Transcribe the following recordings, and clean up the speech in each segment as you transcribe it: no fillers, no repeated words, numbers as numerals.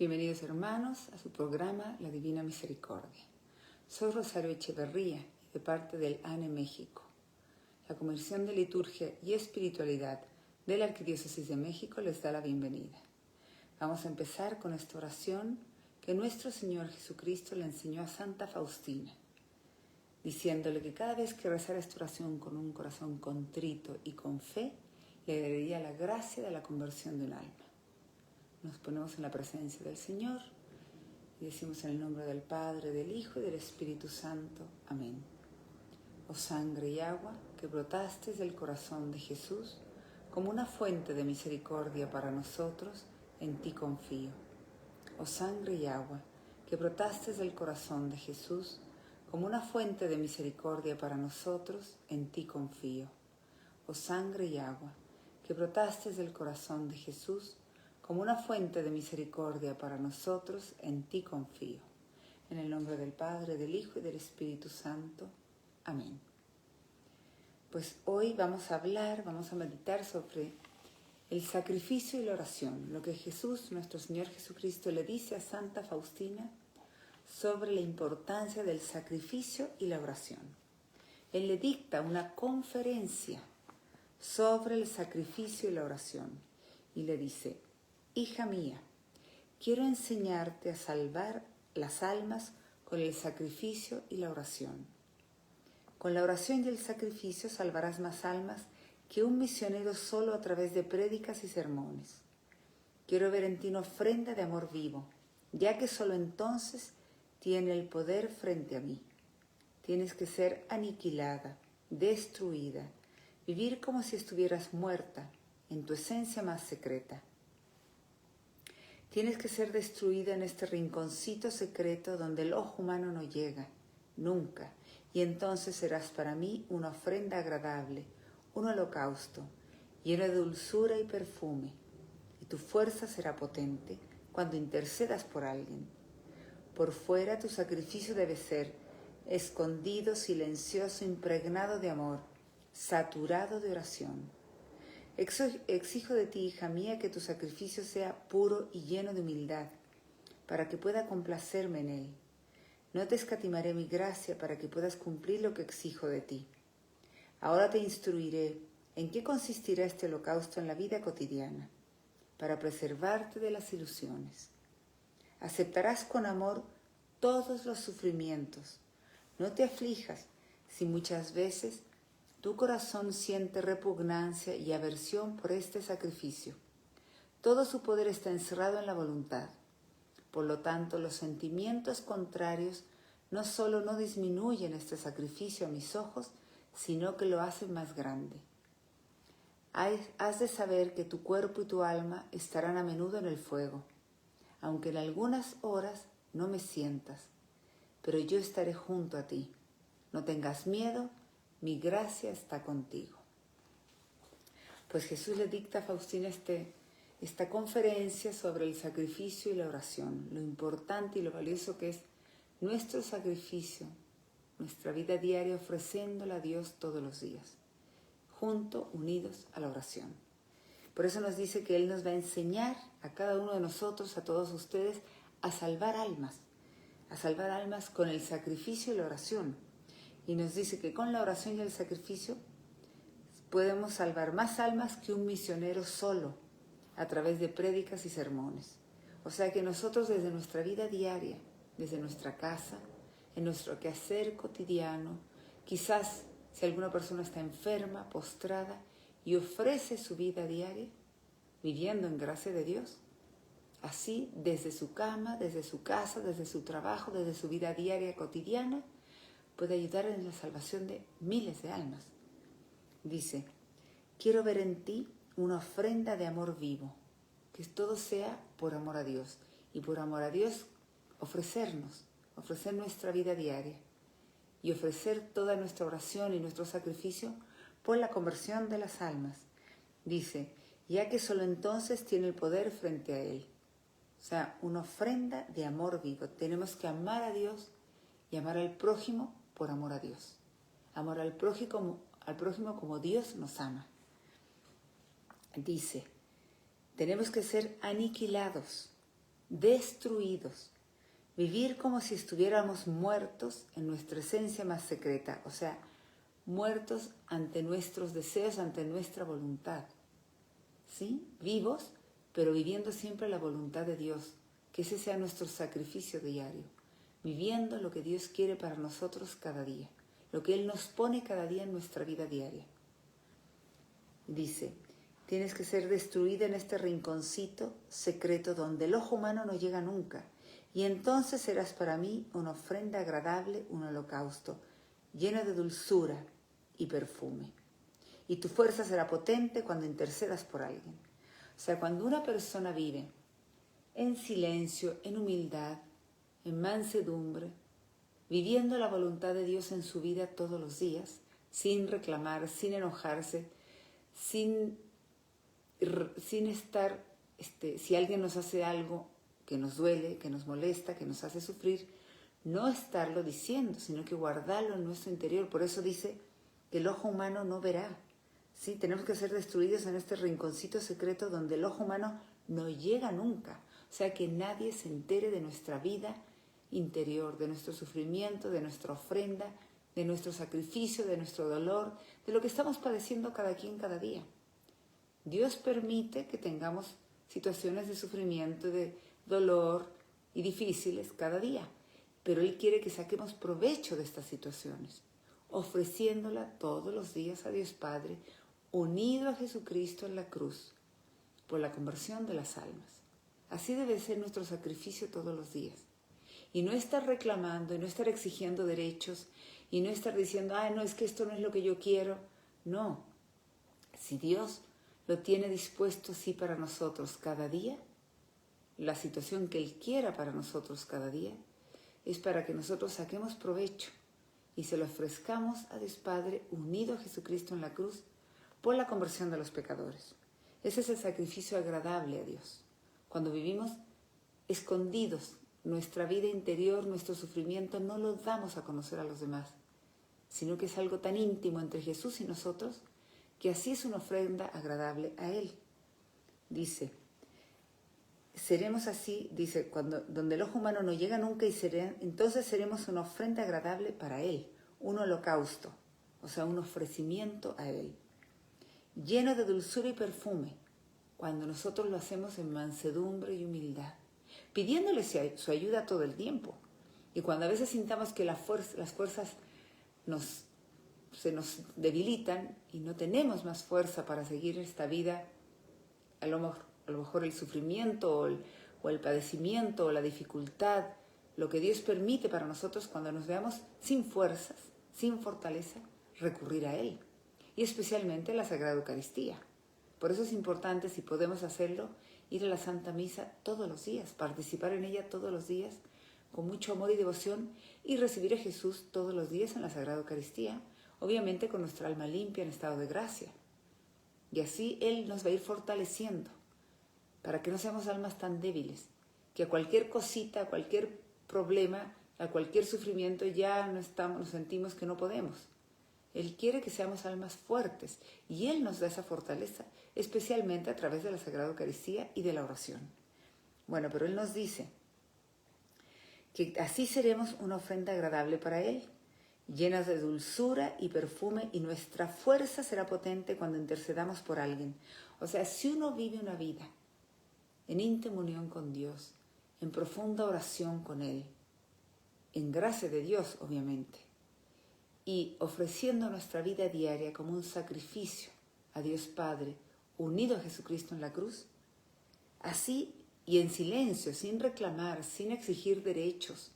Bienvenidos hermanos a su programa La Divina Misericordia. Soy Rosario Echeverría, de parte del ANE México. La Comisión de Liturgia y Espiritualidad de la Arquidiócesis de México les da la bienvenida. Vamos a empezar con esta oración que nuestro Señor Jesucristo le enseñó a Santa Faustina, diciéndole que cada vez que rezara esta oración con un corazón contrito y con fe, le daría la gracia de la conversión de un alma. Nos ponemos en la presencia del Señor y decimos en el nombre del Padre, del Hijo y del Espíritu Santo. Amén. Oh sangre y agua que brotaste del corazón de Jesús, como una fuente de misericordia para nosotros, en ti confío. Oh sangre y agua que brotaste del corazón de Jesús, como una fuente de misericordia para nosotros, en ti confío. Oh sangre y agua que brotaste del corazón de Jesús, como una fuente de misericordia para nosotros, en ti confío. En el nombre del Padre, del Hijo y del Espíritu Santo. Amén. Pues hoy vamos a meditar sobre el sacrificio y la oración, lo que Jesús, nuestro Señor Jesucristo, le dice a Santa Faustina sobre la importancia del sacrificio y la oración. Él le dicta una conferencia sobre el sacrificio y la oración y le dice: Hija mía, quiero enseñarte a salvar las almas con el sacrificio y la oración. Con la oración y el sacrificio salvarás más almas que un misionero solo a través de prédicas y sermones. Quiero ver en ti una ofrenda de amor vivo, ya que solo entonces tiene el poder frente a mí. Tienes que ser aniquilada, destruida, vivir como si estuvieras muerta en tu esencia más secreta. Tienes que ser destruida en este rinconcito secreto donde el ojo humano no llega, nunca, y entonces serás para mí una ofrenda agradable, un holocausto, lleno de dulzura y perfume, y tu fuerza será potente cuando intercedas por alguien. Por fuera tu sacrificio debe ser escondido, silencioso, impregnado de amor, saturado de oración. Exijo de ti, hija mía, que tu sacrificio sea puro y lleno de humildad, para que pueda complacerme en él. No te escatimaré mi gracia para que puedas cumplir lo que exijo de ti. Ahora te instruiré en qué consistirá este holocausto en la vida cotidiana, para preservarte de las ilusiones. Aceptarás con amor todos los sufrimientos. No te aflijas si muchas veces tu corazón siente repugnancia y aversión por este sacrificio. Todo su poder está encerrado en la voluntad. Por lo tanto, los sentimientos contrarios no solo no disminuyen este sacrificio a mis ojos, sino que lo hacen más grande. Has de saber que tu cuerpo y tu alma estarán a menudo en el fuego, aunque en algunas horas no me sientas, pero yo estaré junto a ti. No tengas miedo, mi gracia está contigo. Pues Jesús le dicta a Faustina esta conferencia sobre el sacrificio y la oración, lo importante y lo valioso que es nuestro sacrificio, nuestra vida diaria ofreciéndola a Dios todos los días, juntos, unidos a la oración. Por eso nos dice que Él nos va a enseñar a cada uno de nosotros, a todos ustedes, a salvar almas con el sacrificio y la oración. Y nos dice que con la oración y el sacrificio podemos salvar más almas que un misionero solo a través de prédicas y sermones. O sea que nosotros desde nuestra vida diaria, desde nuestra casa, en nuestro quehacer cotidiano, quizás si alguna persona está enferma, postrada y ofrece su vida diaria, viviendo en gracia de Dios, así desde su cama, desde su casa, desde su trabajo, desde su vida diaria cotidiana, puede ayudar en la salvación de miles de almas. Dice: quiero ver en ti una ofrenda de amor vivo, que todo sea por amor a Dios, y por amor a Dios ofrecer nuestra vida diaria y ofrecer toda nuestra oración y nuestro sacrificio por la conversión de las almas. Dice, ya que solo entonces tiene el poder frente a Él. O sea, una ofrenda de amor vivo. Tenemos que amar a Dios y amar al prójimo por amor a Dios. Amor al prójimo como Dios nos ama. Dice, tenemos que ser aniquilados. destruidos. Vivir como si estuviéramos muertos en nuestra esencia más secreta, o sea, muertos ante nuestros deseos, ante nuestra voluntad. ¿Sí? Vivos, pero viviendo siempre la voluntad de Dios, que ese sea nuestro sacrificio diario, viviendo lo que Dios quiere para nosotros cada día, lo que Él nos pone cada día en nuestra vida diaria. Dice, tienes que ser destruida en este rinconcito secreto donde el ojo humano no llega nunca, y entonces serás para mí una ofrenda agradable, un holocausto, lleno de dulzura y perfume. Y tu fuerza será potente cuando intercedas por alguien. O sea, cuando una persona vive en silencio, en humildad, en mansedumbre, viviendo la voluntad de Dios en su vida todos los días, sin reclamar, sin enojarse, sin estar, si alguien nos hace algo que nos duele, que nos molesta, que nos hace sufrir, no estarlo diciendo, sino que guardarlo en nuestro interior. Por eso dice que el ojo humano no verá. ¿Sí? Tenemos que ser destruidos en este rinconcito secreto donde el ojo humano no llega nunca. O sea, que nadie se entere de nuestra vida interior, de nuestro sufrimiento, de nuestra ofrenda, de nuestro sacrificio, de nuestro dolor, de lo que estamos padeciendo cada quien cada día. Dios permite que tengamos situaciones de sufrimiento, de dolor y difíciles cada día, pero Él quiere que saquemos provecho de estas situaciones, ofreciéndola todos los días a Dios Padre, unido a Jesucristo en la cruz, por la conversión de las almas. Así debe ser nuestro sacrificio todos los días. Y no estar reclamando, y no estar exigiendo derechos, y no estar diciendo, no, es que esto no es lo que yo quiero. No. Si Dios lo tiene dispuesto así para nosotros cada día, la situación que Él quiera para nosotros cada día, es para que nosotros saquemos provecho y se lo ofrezcamos a Dios Padre unido a Jesucristo en la cruz por la conversión de los pecadores. Ese es el sacrificio agradable a Dios. Cuando vivimos escondidos, nuestra vida interior, nuestro sufrimiento, no lo damos a conocer a los demás, sino que es algo tan íntimo entre Jesús y nosotros, que así es una ofrenda agradable a Él. Dice, seremos así, dice, donde el ojo humano no llega nunca, entonces seremos una ofrenda agradable para Él, un holocausto, o sea, un ofrecimiento a Él, lleno de dulzura y perfume, cuando nosotros lo hacemos en mansedumbre y humildad, pidiéndole su ayuda todo el tiempo. Y cuando a veces sintamos que las fuerzas se nos debilitan y no tenemos más fuerza para seguir esta vida, a lo mejor el sufrimiento o el padecimiento o la dificultad, lo que Dios permite para nosotros cuando nos veamos sin fuerzas, sin fortaleza, recurrir a Él. Y especialmente a la Sagrada Eucaristía. Por eso es importante, si podemos hacerlo, ir a la Santa Misa todos los días, participar en ella todos los días, con mucho amor y devoción, y recibir a Jesús todos los días en la Sagrada Eucaristía, obviamente con nuestra alma limpia en estado de gracia. Y así Él nos va a ir fortaleciendo, para que no seamos almas tan débiles, que a cualquier cosita, a cualquier problema, a cualquier sufrimiento ya nos sentimos que no podemos. Él quiere que seamos almas fuertes y Él nos da esa fortaleza, especialmente a través de la Sagrada Eucaristía y de la oración. Bueno, pero Él nos dice que así seremos una ofrenda agradable para Él, llenas de dulzura y perfume, y nuestra fuerza será potente cuando intercedamos por alguien. O sea, si uno vive una vida en íntima unión con Dios, en profunda oración con Él, en gracia de Dios, obviamente, y ofreciendo nuestra vida diaria como un sacrificio a Dios Padre, unido a Jesucristo en la cruz, así y en silencio, sin reclamar, sin exigir derechos,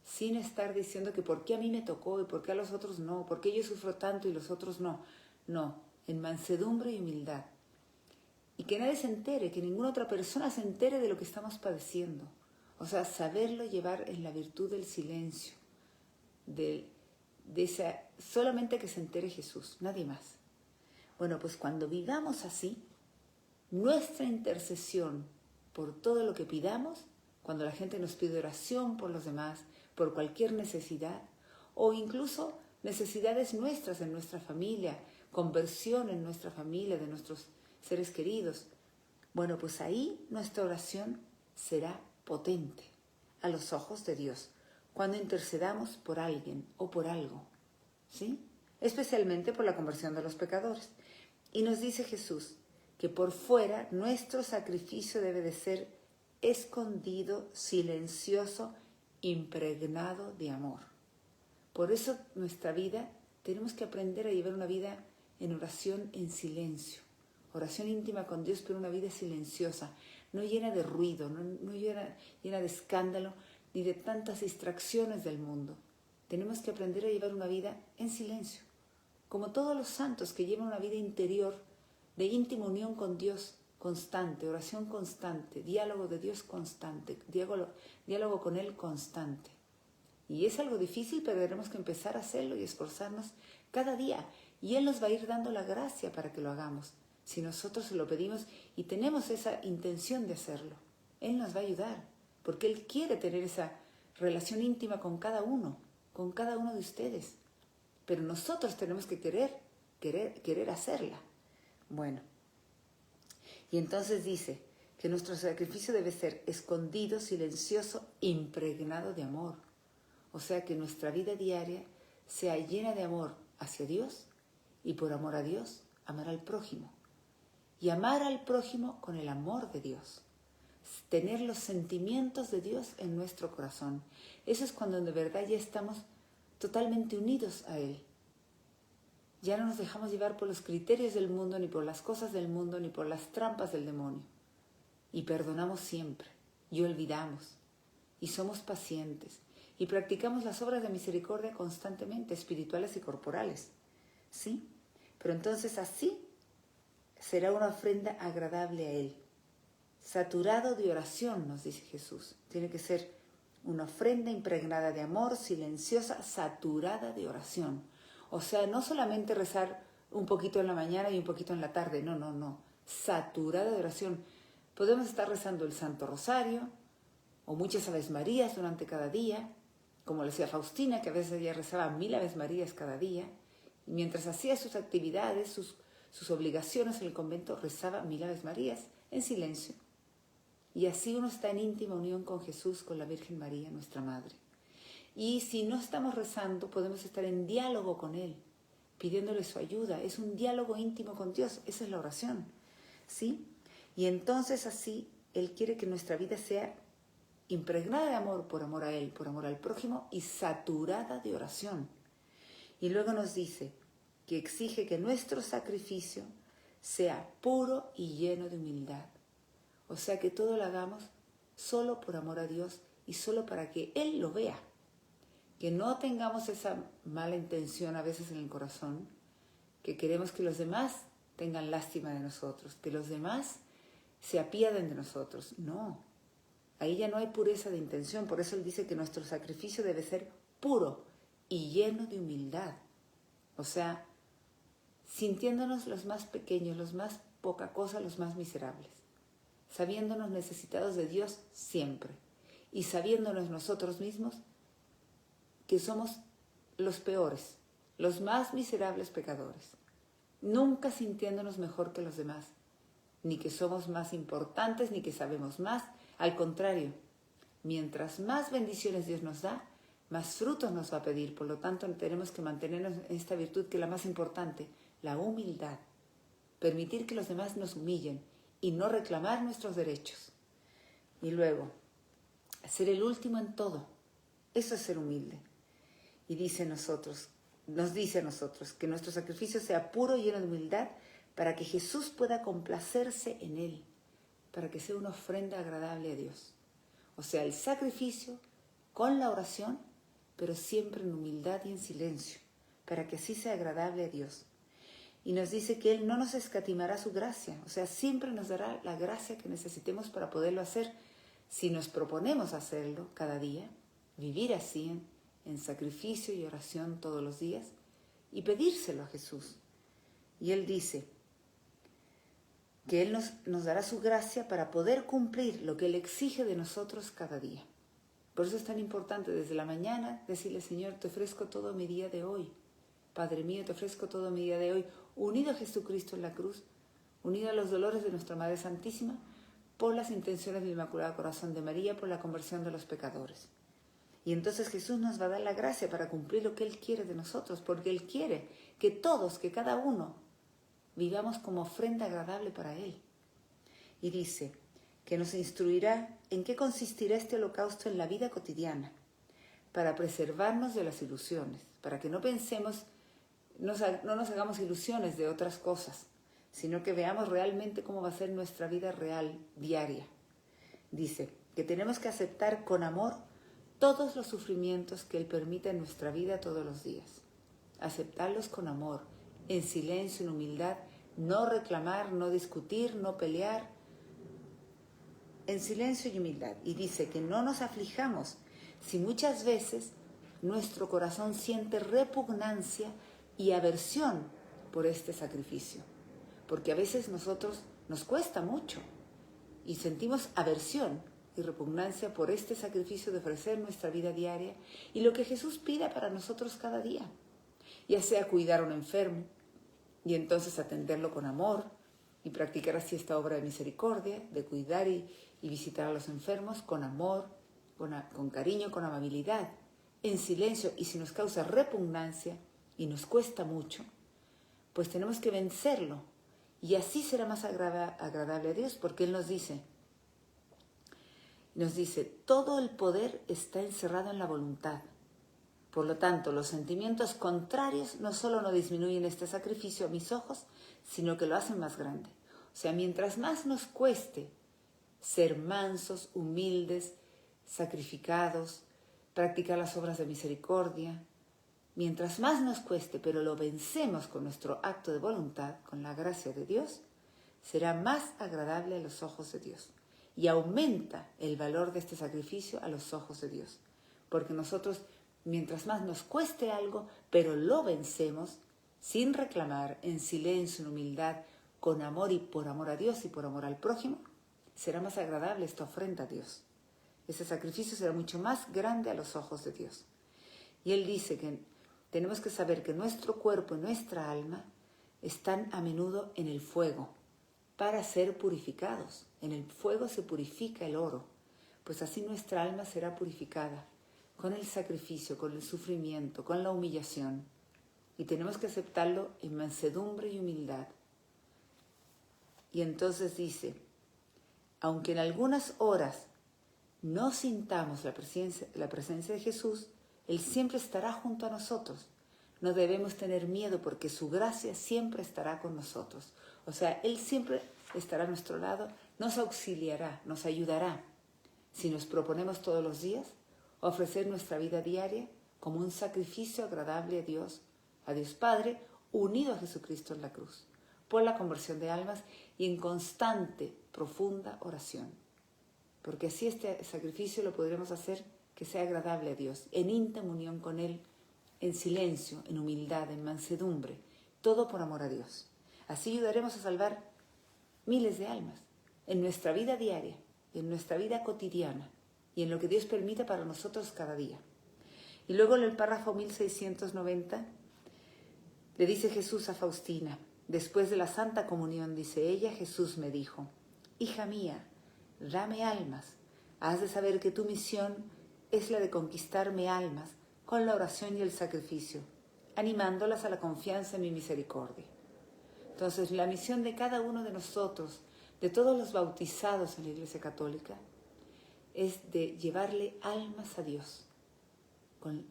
sin estar diciendo que por qué a mí me tocó y por qué a los otros no, por qué yo sufro tanto y los otros no. No, en mansedumbre y humildad. Y que nadie se entere, que ninguna otra persona se entere de lo que estamos padeciendo. O sea, saberlo llevar en la virtud del silencio, solamente que se entere Jesús, nadie más. Bueno, pues cuando vivamos así, nuestra intercesión por todo lo que pidamos, cuando la gente nos pide oración por los demás, por cualquier necesidad, o incluso necesidades nuestras en nuestra familia, conversión en nuestra familia, de nuestros seres queridos, bueno, pues ahí nuestra oración será potente a los ojos de Dios cuando intercedamos por alguien o por algo, ¿sí? Especialmente por la conversión de los pecadores. Y nos dice Jesús que por fuera nuestro sacrificio debe de ser escondido, silencioso, impregnado de amor. Por eso nuestra vida, tenemos que aprender a llevar una vida en oración en silencio. Oración íntima con Dios, pero una vida silenciosa, no llena de ruido, no llena de escándalo, ni de tantas distracciones del mundo. Tenemos que aprender a llevar una vida en silencio, como todos los santos que llevan una vida interior de íntima unión con Dios constante, oración constante, diálogo de Dios constante, diálogo con Él constante. Y es algo difícil, pero tenemos que empezar a hacerlo y esforzarnos cada día. Y Él nos va a ir dando la gracia para que lo hagamos. Si nosotros se lo pedimos y tenemos esa intención de hacerlo, Él nos va a ayudar, porque Él quiere tener esa relación íntima con cada uno de ustedes. Pero nosotros tenemos que querer hacerla. Bueno, y entonces dice que nuestro sacrificio debe ser escondido, silencioso, impregnado de amor. O sea, que nuestra vida diaria sea llena de amor hacia Dios y por amor a Dios, amar al prójimo. Y amar al prójimo con el amor de Dios. Tener los sentimientos de Dios en nuestro corazón. Eso es cuando de verdad ya estamos totalmente unidos a Él. Ya no nos dejamos llevar por los criterios del mundo, ni por las cosas del mundo, ni por las trampas del demonio. Y perdonamos siempre, y olvidamos, y somos pacientes, y practicamos las obras de misericordia constantemente, espirituales y corporales. ¿Sí? Pero entonces así será una ofrenda agradable a Él. Saturado de oración, nos dice Jesús. Tiene que ser una ofrenda impregnada de amor, silenciosa, saturada de oración. O sea, no solamente rezar un poquito en la mañana y un poquito en la tarde, no. Saturada de oración. Podemos estar rezando el Santo Rosario o muchas Aves Marías durante cada día, como le decía Faustina, que a veces ella rezaba 1000 Aves Marías cada día, y mientras hacía sus actividades, sus obligaciones en el convento, rezaba 1000 Aves Marías en silencio. Y así uno está en íntima unión con Jesús, con la Virgen María, nuestra Madre. Y si no estamos rezando, podemos estar en diálogo con Él, pidiéndole su ayuda. Es un diálogo íntimo con Dios, esa es la oración, ¿sí? Y entonces así Él quiere que nuestra vida sea impregnada de amor, por amor a Él, por amor al prójimo, y saturada de oración. Y luego nos dice que exige que nuestro sacrificio sea puro y lleno de humildad. O sea, que todo lo hagamos solo por amor a Dios y solo para que Él lo vea. Que no tengamos esa mala intención a veces en el corazón, que queremos que los demás tengan lástima de nosotros, que los demás se apiaden de nosotros. No, ahí ya no hay pureza de intención. Por eso Él dice que nuestro sacrificio debe ser puro y lleno de humildad. O sea, sintiéndonos los más pequeños, los más poca cosa, los más miserables. Sabiéndonos necesitados de Dios siempre. Y sabiéndonos nosotros mismos que somos los peores, los más miserables pecadores. Nunca sintiéndonos mejor que los demás. Ni que somos más importantes, ni que sabemos más. Al contrario, mientras más bendiciones Dios nos da, más frutos nos va a pedir. Por lo tanto, tenemos que mantenernos en esta virtud que es la más importante, la humildad. Permitir que los demás nos humillen y no reclamar nuestros derechos. Y luego, ser el último en todo. Eso es ser humilde. Y nos dice a nosotros que nuestro sacrificio sea puro y lleno de humildad para que Jesús pueda complacerse en él, para que sea una ofrenda agradable a Dios. O sea, el sacrificio con la oración, pero siempre en humildad y en silencio, para que así sea agradable a Dios. Y nos dice que Él no nos escatimará su gracia, o sea, siempre nos dará la gracia que necesitemos para poderlo hacer, si nos proponemos hacerlo cada día, vivir así en sacrificio y oración todos los días, y pedírselo a Jesús. Y Él dice que Él nos dará su gracia para poder cumplir lo que Él exige de nosotros cada día. Por eso es tan importante desde la mañana decirle: Señor, te ofrezco todo mi día de hoy. Padre mío, te ofrezco todo mi día de hoy, unido a Jesucristo en la cruz, unido a los dolores de nuestra Madre Santísima, por las intenciones del Inmaculado Corazón de María, por la conversión de los pecadores. Y entonces Jesús nos va a dar la gracia para cumplir lo que Él quiere de nosotros, porque Él quiere que todos, que cada uno, vivamos como ofrenda agradable para Él. Y dice que nos instruirá en qué consistirá este holocausto en la vida cotidiana, para preservarnos de las ilusiones, para que no pensemos, no nos hagamos ilusiones de otras cosas, sino que veamos realmente cómo va a ser nuestra vida real, diaria. Dice que tenemos que aceptar con amor todos los sufrimientos que Él permite en nuestra vida todos los días. Aceptarlos con amor, en silencio, en humildad, no reclamar, no discutir, no pelear, en silencio y humildad. Y dice que no nos aflijamos si muchas veces nuestro corazón siente repugnancia y aversión por este sacrificio. Porque a veces nosotros nos cuesta mucho y sentimos aversión y repugnancia por este sacrificio de ofrecer nuestra vida diaria y lo que Jesús pida para nosotros cada día, ya sea cuidar a un enfermo y entonces atenderlo con amor y practicar así esta obra de misericordia, de cuidar y visitar a los enfermos con amor, con cariño, con amabilidad, en silencio, y si nos causa repugnancia y nos cuesta mucho, pues tenemos que vencerlo y así será más agradable a Dios, porque Él nos dice, todo el poder está encerrado en la voluntad. Por lo tanto, los sentimientos contrarios no solo no disminuyen este sacrificio a mis ojos, sino que lo hacen más grande. O sea, mientras más nos cueste ser mansos, humildes, sacrificados, practicar las obras de misericordia, mientras más nos cueste, pero lo vencemos con nuestro acto de voluntad, con la gracia de Dios, será más agradable a los ojos de Dios. Y aumenta el valor de este sacrificio a los ojos de Dios. Porque nosotros, mientras más nos cueste algo, pero lo vencemos, sin reclamar, en silencio, en humildad, con amor y por amor a Dios y por amor al prójimo, será más agradable esta ofrenda a Dios. Ese sacrificio será mucho más grande a los ojos de Dios. Y Él dice que tenemos que saber que nuestro cuerpo y nuestra alma están a menudo en el fuego para ser purificados. En el fuego se purifica el oro, pues así nuestra alma será purificada con el sacrificio, con el sufrimiento, con la humillación. Y tenemos que aceptarlo en mansedumbre y humildad. Y entonces dice, aunque en algunas horas no sintamos la presencia de Jesús, Él siempre estará junto a nosotros. No debemos tener miedo porque su gracia siempre estará con nosotros. O sea, Él siempre estará a nuestro lado, nos auxiliará, nos ayudará. Si nos proponemos todos los días ofrecer nuestra vida diaria como un sacrificio agradable a Dios Padre, unido a Jesucristo en la cruz, por la conversión de almas y en constante, profunda oración. Porque así este sacrificio lo podremos hacer que sea agradable a Dios, en íntima unión con Él, en silencio, en humildad, en mansedumbre, todo por amor a Dios. Así ayudaremos a salvar miles de almas en nuestra vida diaria, en nuestra vida cotidiana y en lo que Dios permita para nosotros cada día. Y luego en el párrafo 1690 le dice Jesús a Faustina, después de la Santa Comunión, dice ella, Jesús me dijo, hija mía, dame almas, has de saber que tu misión es la de conquistarme almas con la oración y el sacrificio, animándolas a la confianza en mi misericordia. Entonces, la misión de cada uno de nosotros, de todos los bautizados en la Iglesia Católica, es de llevarle almas a Dios,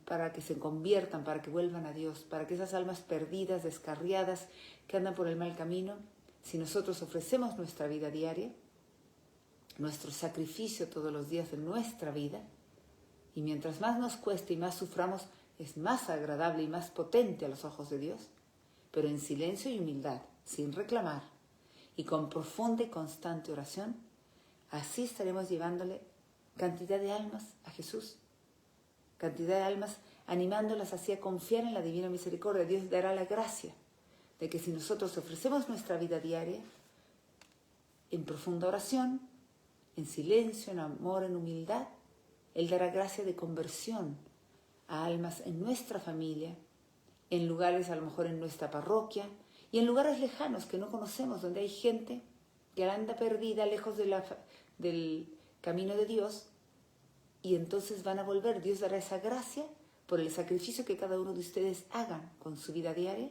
para que se conviertan, para que vuelvan a Dios, para que esas almas perdidas, descarriadas, que andan por el mal camino, si nosotros ofrecemos nuestra vida diaria, nuestro sacrificio todos los días de nuestra vida, y mientras más nos cueste y más suframos, es más agradable y más potente a los ojos de Dios, pero en silencio y humildad, sin reclamar, y con profunda y constante oración, así estaremos llevándole cantidad de almas a Jesús, cantidad de almas animándolas así a confiar en la divina misericordia. Dios dará la gracia de que si nosotros ofrecemos nuestra vida diaria en profunda oración, en silencio, en amor, en humildad, Él dará gracia de conversión a almas en nuestra familia, en lugares a lo mejor en nuestra parroquia y en lugares lejanos que no conocemos, donde hay gente que anda perdida, lejos del camino de Dios, y entonces van a volver. Dios dará esa gracia por el sacrificio que cada uno de ustedes hagan con su vida diaria.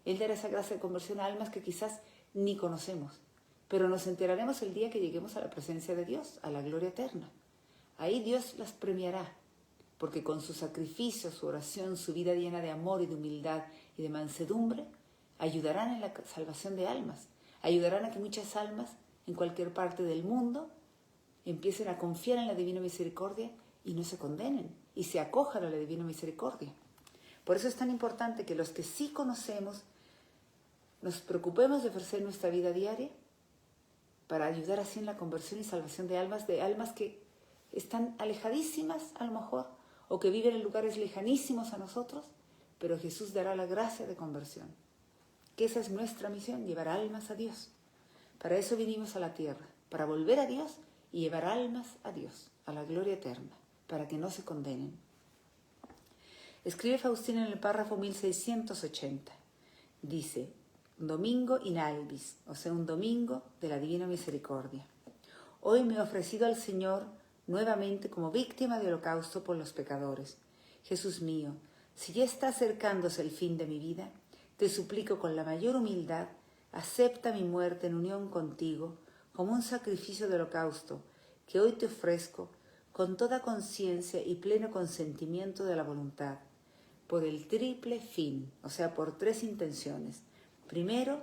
Él dará esa gracia de conversión a almas que quizás ni conocemos, pero nos enteraremos el día que lleguemos a la presencia de Dios, a la gloria eterna. Ahí Dios las premiará, porque con su sacrificio, su oración, su vida llena de amor y de humildad y de mansedumbre, ayudarán en la salvación de almas, ayudarán a que muchas almas en cualquier parte del mundo empiecen a confiar en la divina misericordia y no se condenen y se acojan a la divina misericordia. Por eso es tan importante que los que sí conocemos nos preocupemos de ofrecer nuestra vida diaria para ayudar así en la conversión y salvación de almas que están alejadísimas a lo mejor, o que viven en lugares lejanísimos a nosotros, pero Jesús dará la gracia de conversión. Que esa es nuestra misión, llevar almas a Dios. Para eso vinimos a la tierra, para volver a Dios y llevar almas a Dios, a la gloria eterna, para que no se condenen. Escribe Faustina en el párrafo 1680. Dice: Domingo in albis, o sea, un domingo de la Divina Misericordia. Hoy me he ofrecido al Señor nuevamente como víctima de holocausto por los pecadores. Jesús mío, si ya está acercándose el fin de mi vida, te suplico con la mayor humildad, acepta mi muerte en unión contigo como un sacrificio de holocausto que hoy te ofrezco con toda conciencia y pleno consentimiento de la voluntad, por el triple fin, o sea, por tres intenciones. Primero,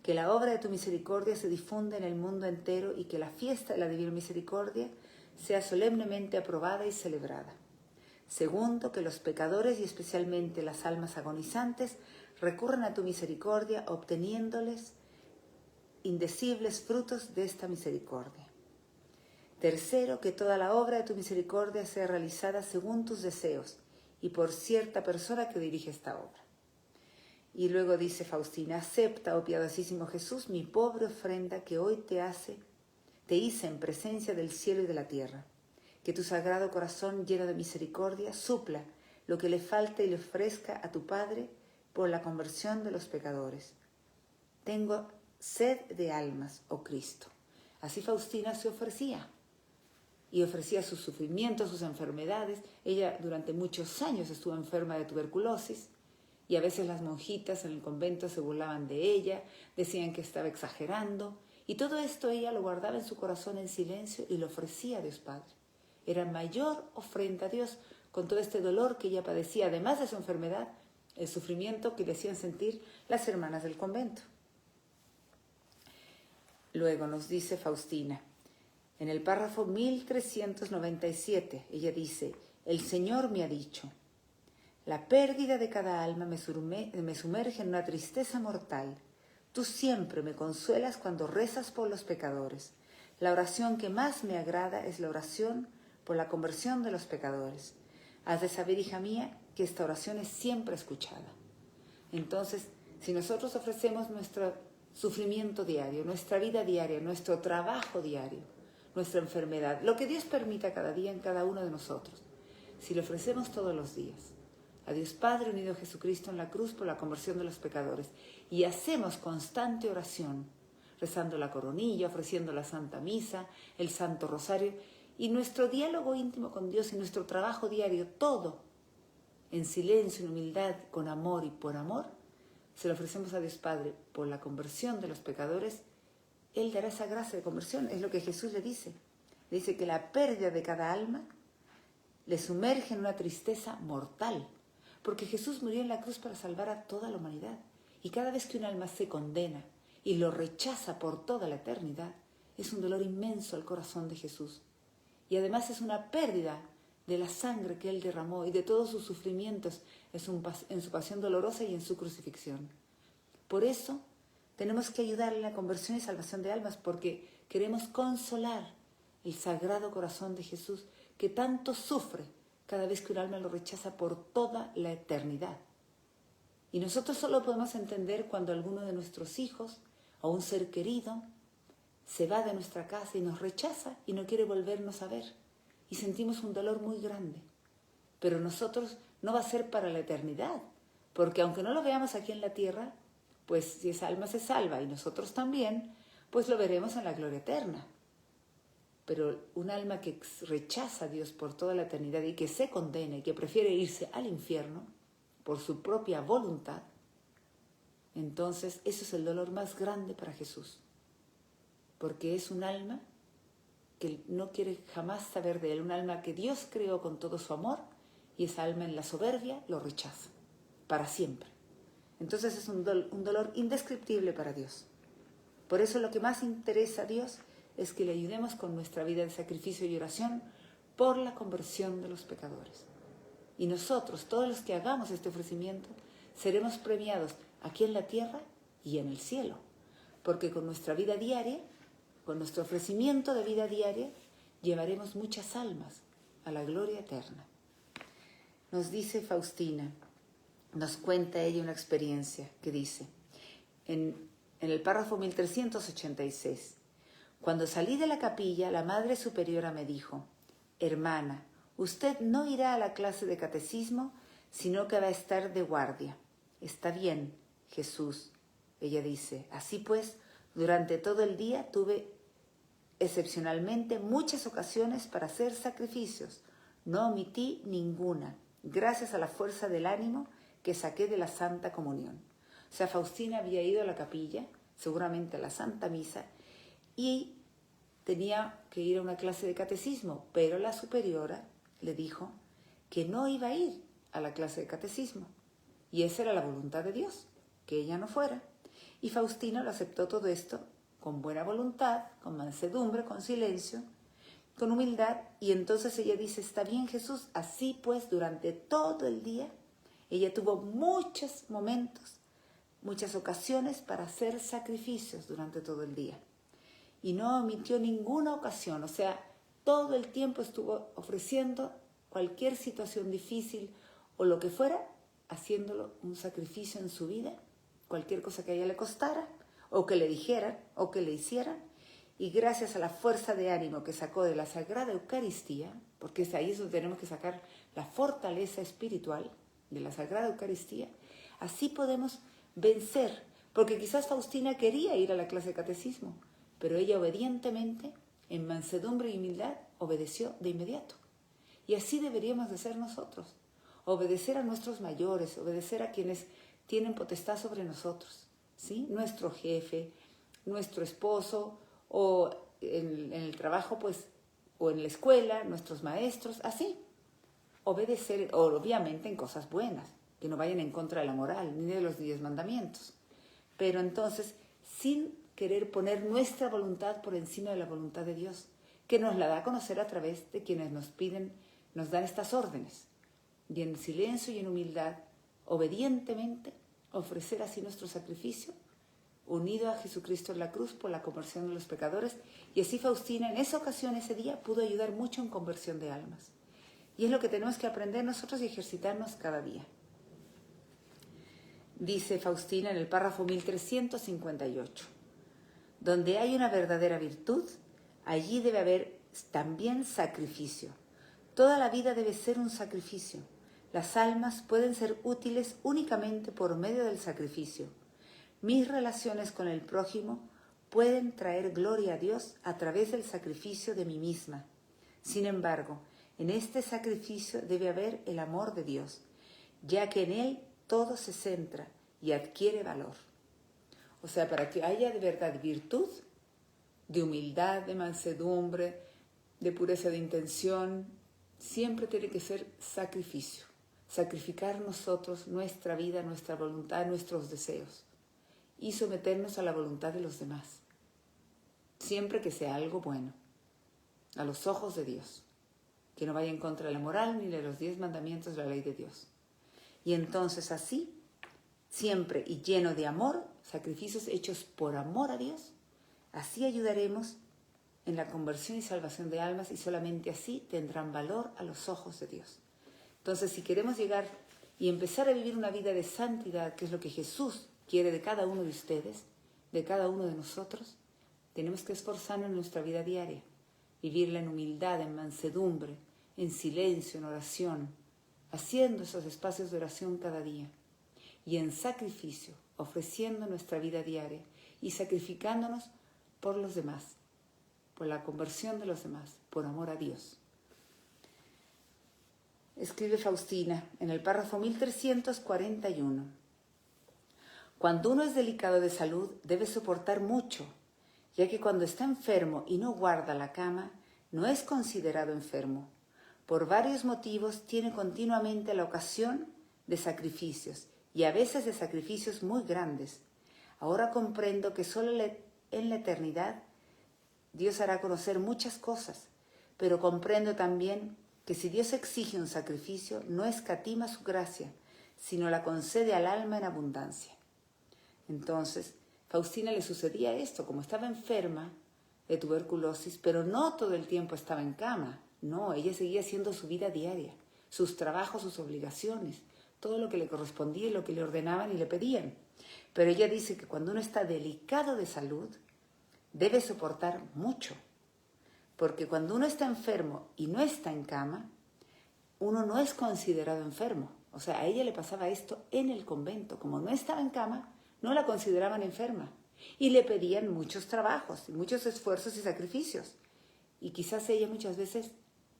que la obra de tu misericordia se difunda en el mundo entero y que la fiesta de la Divina Misericordia sea solemnemente aprobada y celebrada. Segundo, que los pecadores y especialmente las almas agonizantes recurran a tu misericordia obteniéndoles indecibles frutos de esta misericordia. Tercero, que toda la obra de tu misericordia sea realizada según tus deseos y por cierta persona que dirige esta obra. Y luego dice Faustina: acepta, oh piadosísimo Jesús, mi pobre ofrenda que hoy te hice en presencia del cielo y de la tierra. Que tu sagrado corazón lleno de misericordia supla lo que le falta y le ofrezca a tu Padre por la conversión de los pecadores. Tengo sed de almas, oh Cristo. Así Faustina se ofrecía. Y ofrecía sus sufrimientos, sus enfermedades. Ella durante muchos años estuvo enferma de tuberculosis. Y a veces las monjitas en el convento se burlaban de ella, decían que estaba exagerando. Y todo esto ella lo guardaba en su corazón en silencio y lo ofrecía a Dios Padre. Era mayor ofrenda a Dios con todo este dolor que ella padecía, además de su enfermedad, el sufrimiento que le hacían sentir las hermanas del convento. Luego nos dice Faustina, en el párrafo 1397, ella dice: el Señor me ha dicho: la pérdida de cada alma me sumerge en una tristeza mortal. Tú siempre me consuelas cuando rezas por los pecadores. La oración que más me agrada es la oración por la conversión de los pecadores. Has de saber, hija mía, que esta oración es siempre escuchada. Entonces, si nosotros ofrecemos nuestro sufrimiento diario, nuestra vida diaria, nuestro trabajo diario, nuestra enfermedad, lo que Dios permita cada día en cada uno de nosotros, si lo ofrecemos todos los días, a Dios Padre unido a Jesucristo en la cruz por la conversión de los pecadores, y hacemos constante oración, rezando la coronilla, ofreciendo la Santa Misa, el Santo Rosario, y nuestro diálogo íntimo con Dios y nuestro trabajo diario, todo en silencio, en humildad, con amor y por amor, se lo ofrecemos a Dios Padre por la conversión de los pecadores, Él dará esa gracia de conversión. Es lo que Jesús le dice. Le dice que la pérdida de cada alma le sumerge en una tristeza mortal, porque Jesús murió en la cruz para salvar a toda la humanidad. Y cada vez que un alma se condena y lo rechaza por toda la eternidad, es un dolor inmenso al corazón de Jesús. Y además es una pérdida de la sangre que Él derramó y de todos sus sufrimientos en su pasión dolorosa y en su crucifixión. Por eso tenemos que ayudar en la conversión y salvación de almas, porque queremos consolar el sagrado corazón de Jesús, que tanto sufre cada vez que un alma lo rechaza por toda la eternidad. Y nosotros solo podemos entender cuando alguno de nuestros hijos o un ser querido se va de nuestra casa y nos rechaza y no quiere volvernos a ver. Y sentimos un dolor muy grande. Pero nosotros no va a ser para la eternidad, porque aunque no lo veamos aquí en la tierra, pues si esa alma se salva y nosotros también, pues lo veremos en la gloria eterna. Pero un alma que rechaza a Dios por toda la eternidad y que se condena y que prefiere irse al infierno por su propia voluntad, entonces eso es el dolor más grande para Jesús, porque es un alma que no quiere jamás saber de él, un alma que Dios creó con todo su amor, y esa alma en la soberbia lo rechaza para siempre. Entonces es un dolor indescriptible para Dios. Por eso lo que más interesa a Dios es que le ayudemos con nuestra vida de sacrificio y oración por la conversión de los pecadores. Y nosotros, todos los que hagamos este ofrecimiento, seremos premiados aquí en la tierra y en el cielo, porque con nuestra vida diaria, con nuestro ofrecimiento de vida diaria, llevaremos muchas almas a la gloria eterna. Nos dice Faustina, nos cuenta ella una experiencia que dice, en el párrafo 1386, cuando salí de la capilla, la Madre Superiora me dijo, hermana, usted no irá a la clase de catecismo, sino que va a estar de guardia. Está bien, Jesús, ella dice. Así pues, durante todo el día tuve excepcionalmente muchas ocasiones para hacer sacrificios. No omití ninguna, gracias a la fuerza del ánimo que saqué de la Santa Comunión. O sea, Faustina había ido a la capilla, seguramente a la Santa Misa, y tenía que ir a una clase de catecismo, pero la superiora le dijo que no iba a ir a la clase de catecismo. Y esa era la voluntad de Dios, que ella no fuera. Y Faustina lo aceptó todo esto con buena voluntad, con mansedumbre, con silencio, con humildad. Y entonces ella dice, está bien Jesús, así pues durante todo el día, ella tuvo muchos momentos, muchas ocasiones para hacer sacrificios durante todo el día. Y no omitió ninguna ocasión, o sea, todo el tiempo estuvo ofreciendo cualquier situación difícil o lo que fuera, haciéndolo un sacrificio en su vida, cualquier cosa que a ella le costara, o que le dijeran, o que le hicieran, y gracias a la fuerza de ánimo que sacó de la Sagrada Eucaristía, porque es ahí donde tenemos que sacar la fortaleza espiritual de la Sagrada Eucaristía, así podemos vencer, porque quizás Faustina quería ir a la clase de catecismo, pero ella obedientemente, en mansedumbre y humildad, obedeció de inmediato. Y así deberíamos de ser nosotros, obedecer a nuestros mayores, obedecer a quienes tienen potestad sobre nosotros, ¿sí? Nuestro jefe, nuestro esposo, o en el trabajo, pues, o en la escuela, nuestros maestros, así. Obedecer, obviamente en cosas buenas, que no vayan en contra de la moral, ni de los 10 mandamientos. Pero entonces, sin querer poner nuestra voluntad por encima de la voluntad de Dios, que nos la da a conocer a través de quienes nos piden, nos dan estas órdenes. Y en silencio y en humildad, obedientemente, ofrecer así nuestro sacrificio, unido a Jesucristo en la cruz por la conversión de los pecadores. Y así Faustina en esa ocasión, ese día, pudo ayudar mucho en conversión de almas. Y es lo que tenemos que aprender nosotros y ejercitarnos cada día. Dice Faustina en el párrafo 1358, donde hay una verdadera virtud, allí debe haber también sacrificio. Toda la vida debe ser un sacrificio. Las almas pueden ser útiles únicamente por medio del sacrificio. Mis relaciones con el prójimo pueden traer gloria a Dios a través del sacrificio de mí misma. Sin embargo, en este sacrificio debe haber el amor de Dios, ya que en él todo se centra y adquiere valor. O sea, para que haya de verdad virtud, de humildad, de mansedumbre, de pureza de intención, siempre tiene que ser sacrificio. Sacrificar nosotros nuestra vida, nuestra voluntad, nuestros deseos y someternos a la voluntad de los demás. Siempre que sea algo bueno, a los ojos de Dios, que no vaya en contra de la moral ni de los 10 mandamientos de la ley de Dios. Y entonces así, siempre y lleno de amor, sacrificios hechos por amor a Dios, así ayudaremos en la conversión y salvación de almas y solamente así tendrán valor a los ojos de Dios. Entonces, si queremos llegar y empezar a vivir una vida de santidad, que es lo que Jesús quiere de cada uno de ustedes, de cada uno de nosotros, tenemos que esforzarnos en nuestra vida diaria, vivirla en humildad, en mansedumbre, en silencio, en oración, haciendo esos espacios de oración cada día y en sacrificio, ofreciendo nuestra vida diaria y sacrificándonos por los demás, por la conversión de los demás, por amor a Dios. Escribe Faustina en el párrafo 1341. Cuando uno es delicado de salud, debe soportar mucho, ya que cuando está enfermo y no guarda la cama, no es considerado enfermo. Por varios motivos tiene continuamente la ocasión de sacrificios, y a veces de sacrificios muy grandes. Ahora comprendo que solo en la eternidad Dios hará conocer muchas cosas, pero comprendo también que si Dios exige un sacrificio, no escatima su gracia, sino la concede al alma en abundancia. Entonces, Faustina le sucedía esto, como estaba enferma de tuberculosis, pero no todo el tiempo estaba en cama. No, ella seguía haciendo su vida diaria, sus trabajos, sus obligaciones, todo lo que le correspondía y lo que le ordenaban y le pedían. Pero ella dice que cuando uno está delicado de salud, debe soportar mucho. Porque cuando uno está enfermo y no está en cama, uno no es considerado enfermo. O sea, a ella le pasaba esto en el convento. Como no estaba en cama, no la consideraban enferma. Y le pedían muchos trabajos, muchos esfuerzos y sacrificios. Y quizás a ella muchas veces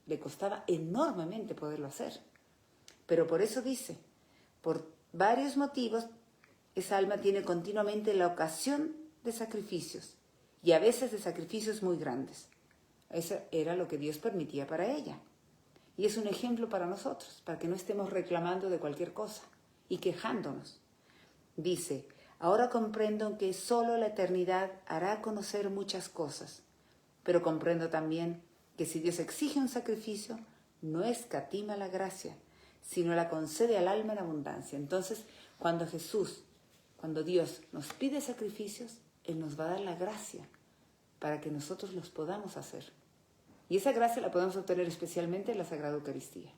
le costaba enormemente poderlo hacer. Pero por eso dice, por varios motivos, esa alma tiene continuamente la ocasión de sacrificios. Y a veces de sacrificios muy grandes. Eso era lo que Dios permitía para ella. Y es un ejemplo para nosotros, para que no estemos reclamando de cualquier cosa y quejándonos. Dice, ahora comprendo que solo la eternidad hará conocer muchas cosas, pero comprendo también que si Dios exige un sacrificio, no escatima la gracia, sino la concede al alma en abundancia. Entonces, cuando Dios nos pide sacrificios, Él nos va a dar la gracia para que nosotros los podamos hacer. Y esa gracia la podemos obtener especialmente en la Sagrada Eucaristía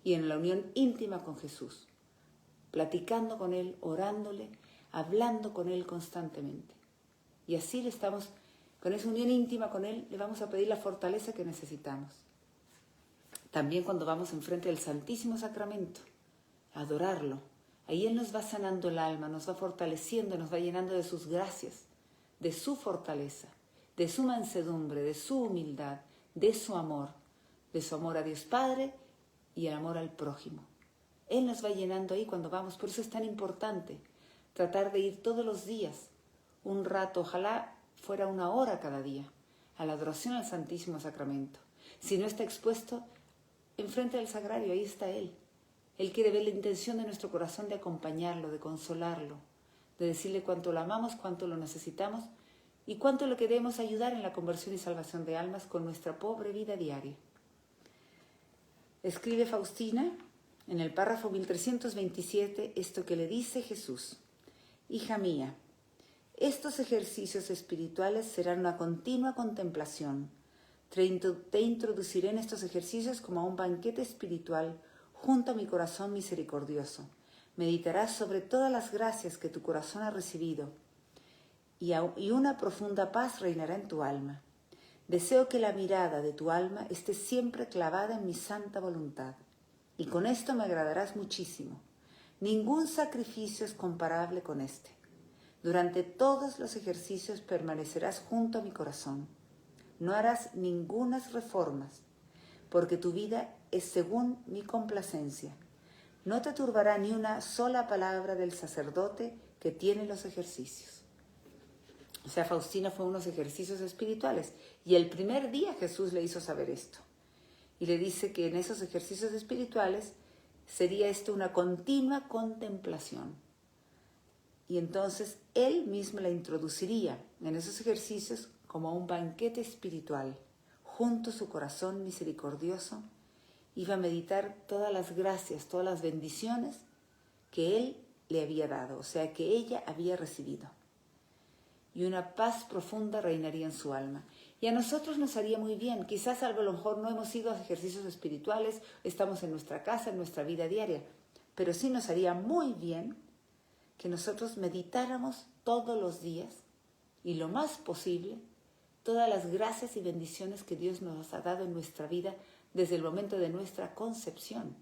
y en la unión íntima con Jesús, platicando con Él, orándole, hablando con Él constantemente. Y así con esa unión íntima con Él, le vamos a pedir la fortaleza que necesitamos. También cuando vamos enfrente del Santísimo Sacramento, a adorarlo, ahí Él nos va sanando el alma, nos va fortaleciendo, nos va llenando de sus gracias, de su fortaleza, de su mansedumbre, de su humildad, de su amor a Dios Padre y el amor al prójimo. Él nos va llenando ahí cuando vamos, por eso es tan importante tratar de ir todos los días, un rato, ojalá fuera 1 hora cada día, a la adoración al Santísimo Sacramento. Si no está expuesto, enfrente del sagrario, ahí está Él. Él quiere ver la intención de nuestro corazón de acompañarlo, de consolarlo, de decirle cuánto lo amamos, cuánto lo necesitamos y cuánto lo queremos ayudar en la conversión y salvación de almas con nuestra pobre vida diaria. Escribe Faustina en el párrafo 1327 esto que le dice Jesús. Hija mía, estos ejercicios espirituales serán una continua contemplación. Te introduciré en estos ejercicios como a un banquete espiritual junto a mi corazón misericordioso. Meditarás sobre todas las gracias que tu corazón ha recibido y una profunda paz reinará en tu alma. Deseo que la mirada de tu alma esté siempre clavada en mi santa voluntad, y con esto me agradarás muchísimo. Ningún sacrificio es comparable con este. Durante todos los ejercicios permanecerás junto a mi corazón. No harás ningunas reformas, porque tu vida es según mi complacencia. No te turbará ni una sola palabra del sacerdote que tiene los ejercicios. O sea, Faustina fue unos ejercicios espirituales y el primer día Jesús le hizo saber esto. Y le dice que en esos ejercicios espirituales sería esto una continua contemplación. Y entonces él mismo la introduciría en esos ejercicios como un banquete espiritual. Junto a su corazón misericordioso iba a meditar todas las gracias, todas las bendiciones que él le había dado, o sea, que ella había recibido. Y una paz profunda reinaría en su alma. Y a nosotros nos haría muy bien. Quizás a lo mejor no hemos ido a ejercicios espirituales, estamos en nuestra casa, en nuestra vida diaria, pero sí nos haría muy bien que nosotros meditáramos todos los días y lo más posible todas las gracias y bendiciones que Dios nos ha dado en nuestra vida desde el momento de nuestra concepción.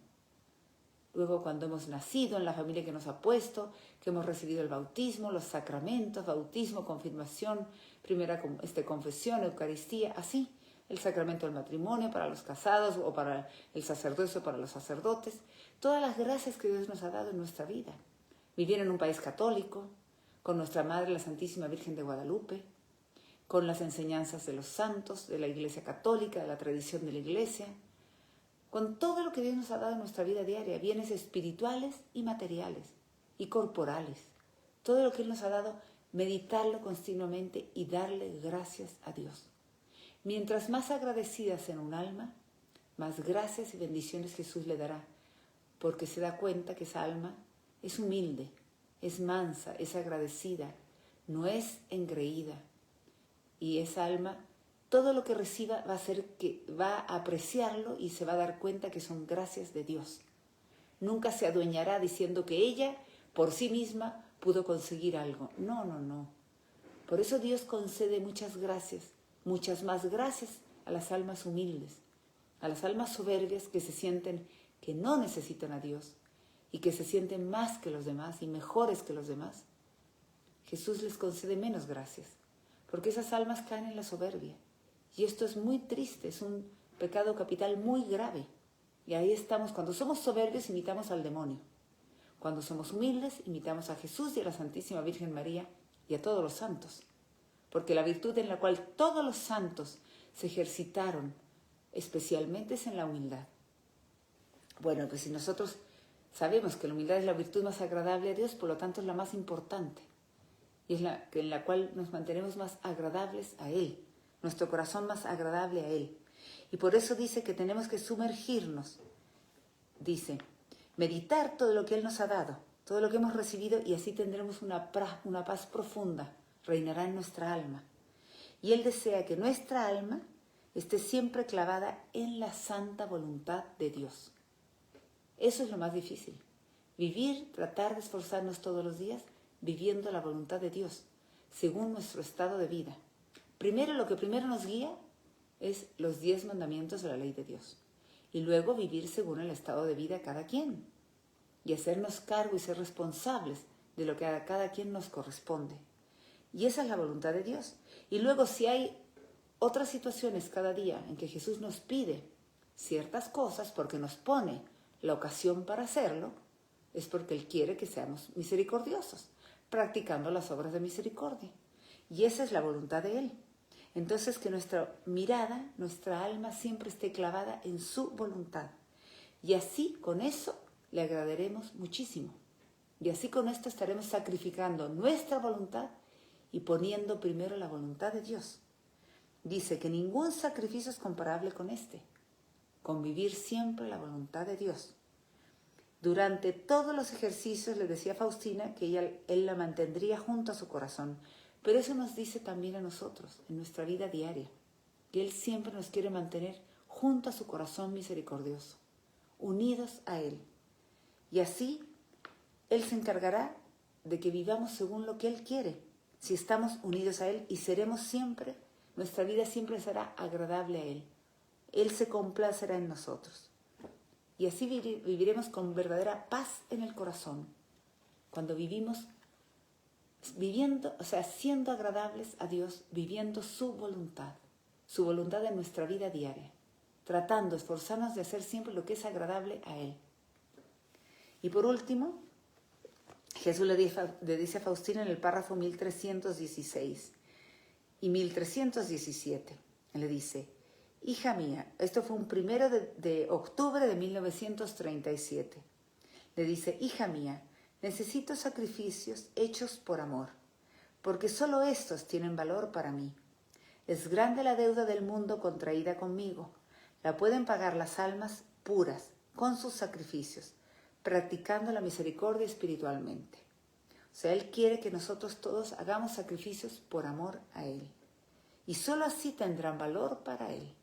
luego cuando hemos nacido en la familia que nos ha puesto, que hemos recibido el bautismo, los sacramentos, bautismo, confirmación, primera confesión, Eucaristía, así, el sacramento del matrimonio para los casados o para el sacerdocio, para los sacerdotes, todas las gracias que Dios nos ha dado en nuestra vida. Vivir en un país católico, con nuestra Madre la Santísima Virgen de Guadalupe, con las enseñanzas de los santos, de la Iglesia Católica, de la tradición de la Iglesia, con todo lo que Dios nos ha dado en nuestra vida diaria, bienes espirituales y materiales y corporales. Todo lo que Él nos ha dado, meditarlo continuamente y darle gracias a Dios. Mientras más agradecida sea un alma, más gracias y bendiciones Jesús le dará, porque se da cuenta que esa alma es humilde, es mansa, es agradecida, no es engreída. Y esa alma, todo lo que reciba va a apreciarlo y se va a dar cuenta que son gracias de Dios. Nunca se adueñará diciendo que ella, por sí misma, pudo conseguir algo. No, no, no. Por eso Dios concede muchas gracias, muchas más gracias a las almas humildes, a las almas soberbias que se sienten que no necesitan a Dios y que se sienten más que los demás y mejores que los demás. Jesús les concede menos gracias, porque esas almas caen en la soberbia. Y esto es muy triste, es un pecado capital muy grave. Y ahí estamos, cuando somos soberbios imitamos al demonio. Cuando somos humildes imitamos a Jesús y a la Santísima Virgen María y a todos los santos. Porque la virtud en la cual todos los santos se ejercitaron especialmente es en la humildad. Bueno, pues si nosotros sabemos que la humildad es la virtud más agradable a Dios, por lo tanto es la más importante. Y es en la cual nos mantenemos más agradables a Él, nuestro corazón más agradable a Él. Y por eso dice que tenemos que sumergirnos, dice, meditar todo lo que Él nos ha dado, todo lo que hemos recibido, y así tendremos una paz profunda, reinará en nuestra alma. Y Él desea que nuestra alma esté siempre clavada en la santa voluntad de Dios. Eso es lo más difícil, vivir, tratar de esforzarnos todos los días, viviendo la voluntad de Dios, según nuestro estado de vida. Primero, lo que primero nos guía es los 10 mandamientos de la ley de Dios. Y luego vivir según el estado de vida de cada quien. Y hacernos cargo y ser responsables de lo que a cada quien nos corresponde. Y esa es la voluntad de Dios. Y luego si hay otras situaciones cada día en que Jesús nos pide ciertas cosas porque nos pone la ocasión para hacerlo, es porque Él quiere que seamos misericordiosos, practicando las obras de misericordia. Y esa es la voluntad de Él. Entonces que nuestra mirada, nuestra alma siempre esté clavada en su voluntad. Y así con eso le agradaremos muchísimo. Y así con esto estaremos sacrificando nuestra voluntad y poniendo primero la voluntad de Dios. Dice que ningún sacrificio es comparable con este, con vivir siempre la voluntad de Dios. Durante todos los ejercicios le decía a Faustina que él la mantendría junto a su corazón, pero eso nos dice también a nosotros, en nuestra vida diaria, que Él siempre nos quiere mantener junto a su corazón misericordioso, unidos a Él. Y así Él se encargará de que vivamos según lo que Él quiere, si estamos unidos a Él, y seremos siempre, nuestra vida siempre será agradable a Él. Él se complacerá en nosotros. Y así viviremos con verdadera paz en el corazón, cuando vivimos viviendo, siendo agradables a Dios, viviendo su voluntad en nuestra vida diaria, tratando, esforzarnos de hacer siempre lo que es agradable a Él. Y por último, Jesús le dice a Faustina en el párrafo 1316 y 1317, le dice: hija mía, esto fue un 1 de octubre de 1937, le dice: hija mía, necesito sacrificios hechos por amor, porque solo estos tienen valor para mí. Es grande la deuda del mundo contraída conmigo. La pueden pagar las almas puras, con sus sacrificios, practicando la misericordia espiritualmente. O sea, Él quiere que nosotros todos hagamos sacrificios por amor a Él. Y solo así tendrán valor para Él.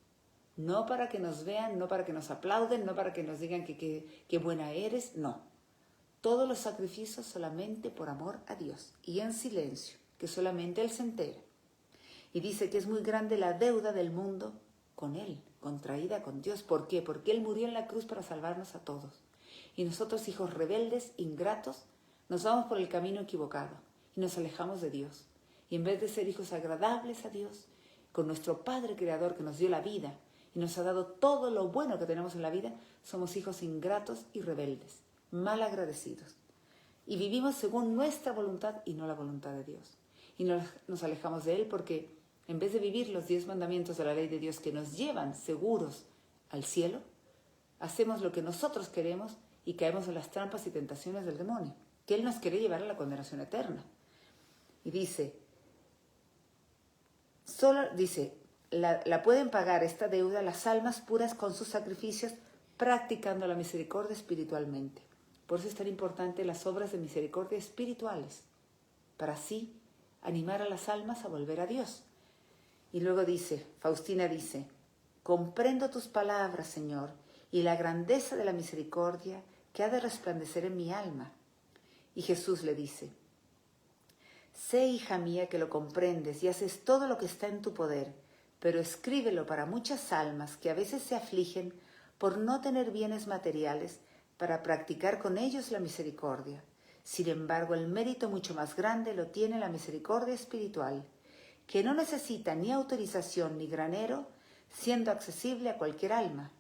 No para que nos vean, no para que nos aplauden, no para que nos digan que buena eres, no. Todos los sacrificios solamente por amor a Dios y en silencio, que solamente Él se entera. Y dice que es muy grande la deuda del mundo con Él, contraída con Dios. ¿Por qué? Porque Él murió en la cruz para salvarnos a todos. Y nosotros, hijos rebeldes, ingratos, nos vamos por el camino equivocado y nos alejamos de Dios. Y en vez de ser hijos agradables a Dios, con nuestro Padre Creador que nos dio la vida y nos ha dado todo lo bueno que tenemos en la vida, somos hijos ingratos y rebeldes, mal agradecidos. Y vivimos según nuestra voluntad y no la voluntad de Dios. Y nos alejamos de Él porque en vez de vivir los 10 mandamientos de la ley de Dios que nos llevan seguros al cielo, hacemos lo que nosotros queremos y caemos en las trampas y tentaciones del demonio, que Él nos quiere llevar a la condenación eterna. Y dice, la pueden pagar esta deuda las almas puras con sus sacrificios, practicando la misericordia espiritualmente. Por eso es tan importante las obras de misericordia espirituales, para así animar a las almas a volver a Dios. Y luego Faustina dice, comprendo tus palabras, Señor, y la grandeza de la misericordia que ha de resplandecer en mi alma. Y Jesús le dice, sé, hija mía, que lo comprendes y haces todo lo que está en tu poder, pero escríbelo para muchas almas que a veces se afligen por no tener bienes materiales para practicar con ellos la misericordia. Sin embargo, el mérito mucho más grande lo tiene la misericordia espiritual, que no necesita ni autorización ni granero, siendo accesible a cualquier alma.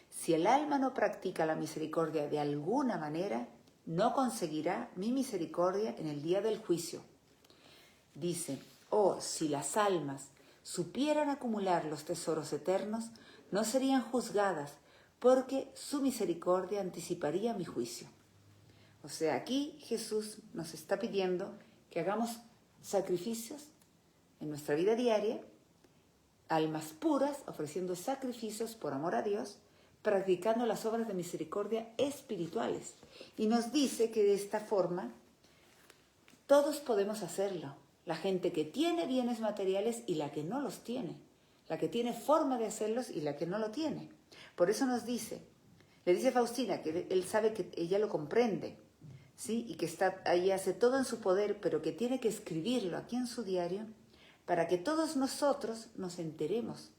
Si el alma no practica la misericordia de alguna manera, no conseguirá mi misericordia en el día del juicio. Dice, si las almas supieran acumular los tesoros eternos, no serían juzgadas, porque su misericordia anticiparía mi juicio. O sea, aquí Jesús nos está pidiendo que hagamos sacrificios en nuestra vida diaria, almas puras, ofreciendo sacrificios por amor a Dios, practicando las obras de misericordia espirituales. Y nos dice que de esta forma todos podemos hacerlo. La gente que tiene bienes materiales y la que no los tiene. La que tiene forma de hacerlos y la que no lo tiene. Por eso nos dice, le dice Faustina que él sabe que ella lo comprende, ¿sí? Y que está ahí, hace todo en su poder, pero que tiene que escribirlo aquí en su diario para que todos nosotros nos enteremos,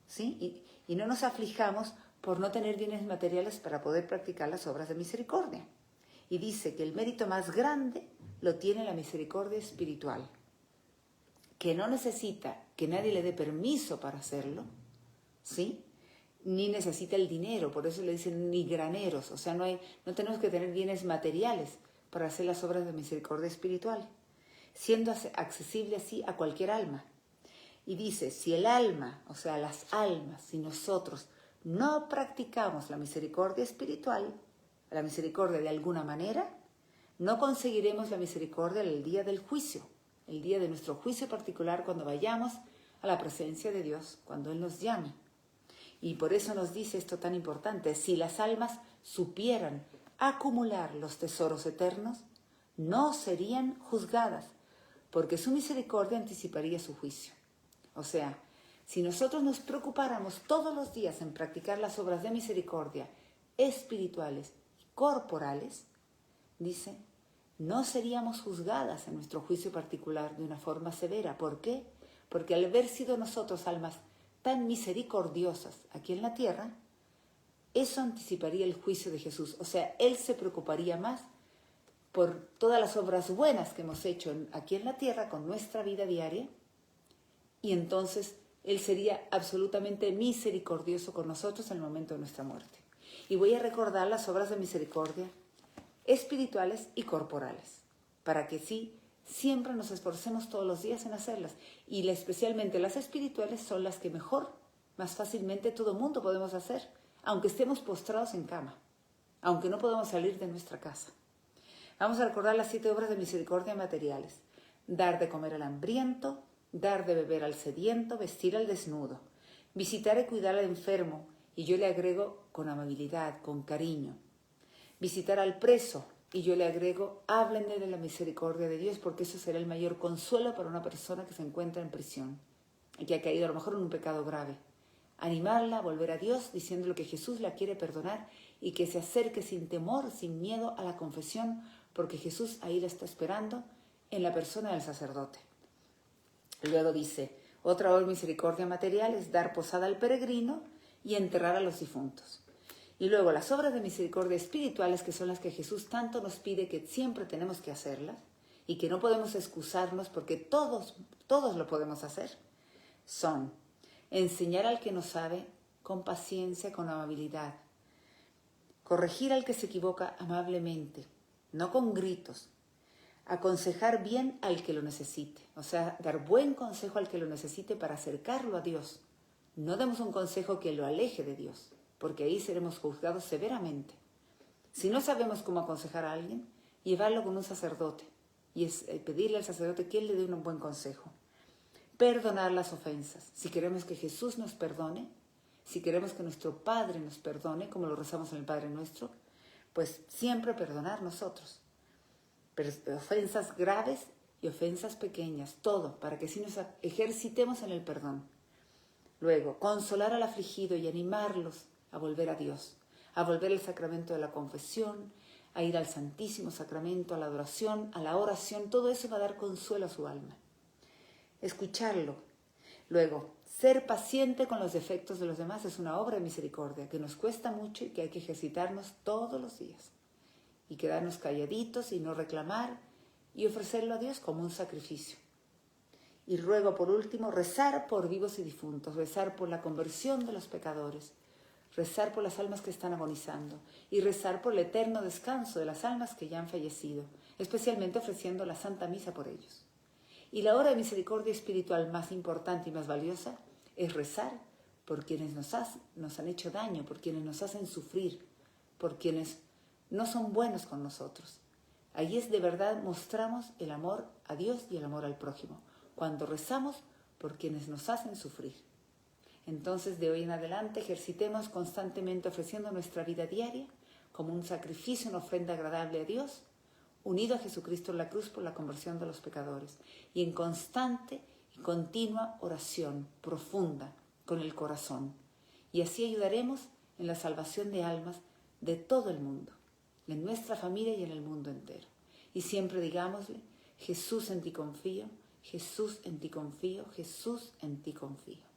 ¿sí? Y no nos aflijamos por no tener bienes materiales para poder practicar las obras de misericordia. Y dice que el mérito más grande lo tiene la misericordia espiritual, que no necesita que nadie le dé permiso para hacerlo, ¿sí? Ni necesita el dinero, por eso le dicen ni graneros, o sea, no tenemos que tener bienes materiales para hacer las obras de misericordia espiritual, siendo accesible así a cualquier alma. Y dice, si el alma, o sea, las almas, si nosotros no practicamos la misericordia espiritual, la misericordia de alguna manera, no conseguiremos la misericordia el día del juicio, el día de nuestro juicio particular, cuando vayamos a la presencia de Dios, cuando Él nos llame. Y por eso nos dice esto tan importante, si las almas supieran acumular los tesoros eternos, no serían juzgadas, porque su misericordia anticiparía su juicio. O sea, si nosotros nos preocupáramos todos los días en practicar las obras de misericordia espirituales y corporales, dice, no seríamos juzgadas en nuestro juicio particular de una forma severa. ¿Por qué? Porque al haber sido nosotros almas tan misericordiosas aquí en la tierra, eso anticiparía el juicio de Jesús. O sea, Él se preocuparía más por todas las obras buenas que hemos hecho aquí en la tierra con nuestra vida diaria, y entonces Él sería absolutamente misericordioso con nosotros en el momento de nuestra muerte. Y voy a recordar las obras de misericordia espirituales y corporales, para que sí, siempre nos esforcemos todos los días en hacerlas. Y especialmente las espirituales son las que mejor, más fácilmente todo mundo podemos hacer, aunque estemos postrados en cama, aunque no podamos salir de nuestra casa. Vamos a recordar las 7 obras de misericordia materiales. Dar de comer al hambriento, dar de beber al sediento, vestir al desnudo, visitar y cuidar al enfermo, y yo le agrego con amabilidad, con cariño. Visitar al preso, y yo le agrego, háblenle de la misericordia de Dios, porque eso será el mayor consuelo para una persona que se encuentra en prisión y que ha caído a lo mejor en un pecado grave. Animarla a volver a Dios, diciéndole que Jesús la quiere perdonar y que se acerque sin temor, sin miedo a la confesión, porque Jesús ahí la está esperando en la persona del sacerdote. Luego dice, otra obra de misericordia material es dar posada al peregrino y enterrar a los difuntos. Y luego las obras de misericordia espirituales, que son las que Jesús tanto nos pide que siempre tenemos que hacerlas y que no podemos excusarnos porque todos lo podemos hacer, son enseñar al que no sabe con paciencia, con amabilidad, corregir al que se equivoca amablemente, no con gritos, aconsejar bien al que lo necesite, o sea, dar buen consejo al que lo necesite para acercarlo a Dios. No demos un consejo que lo aleje de Dios, porque ahí seremos juzgados severamente. Si no sabemos cómo aconsejar a alguien, llevarlo con un sacerdote y pedirle al sacerdote que él le dé un buen consejo. Perdonar las ofensas. Si queremos que Jesús nos perdone, si queremos que nuestro Padre nos perdone, como lo rezamos en el Padre Nuestro, pues siempre perdonar nosotros. Ofensas graves y ofensas pequeñas, todo, para que así nos ejercitemos en el perdón. Luego, consolar al afligido y animarlos a volver a Dios, a volver al sacramento de la confesión, a ir al Santísimo Sacramento, a la adoración, a la oración. Todo eso va a dar consuelo a su alma. Escucharlo. Luego, ser paciente con los defectos de los demás es una obra de misericordia que nos cuesta mucho y que hay que ejercitarnos todos los días. Y quedarnos calladitos y no reclamar y ofrecerlo a Dios como un sacrificio. Y luego, por último, rezar por vivos y difuntos, rezar por la conversión de los pecadores, rezar por las almas que están agonizando y rezar por el eterno descanso de las almas que ya han fallecido, especialmente ofreciendo la Santa Misa por ellos. Y la obra de misericordia espiritual más importante y más valiosa es rezar por quienes nos han hecho daño, por quienes nos hacen sufrir, por quienes no son buenos con nosotros. Ahí es de verdad mostramos el amor a Dios y el amor al prójimo, cuando rezamos por quienes nos hacen sufrir. Entonces, de hoy en adelante, ejercitemos constantemente ofreciendo nuestra vida diaria como un sacrificio, una ofrenda agradable a Dios, unido a Jesucristo en la cruz por la conversión de los pecadores, y en constante y continua oración profunda con el corazón. Y así ayudaremos en la salvación de almas de todo el mundo, en nuestra familia y en el mundo entero. Y siempre digámosle: Jesús, en ti confío, Jesús, en ti confío, Jesús, en ti confío.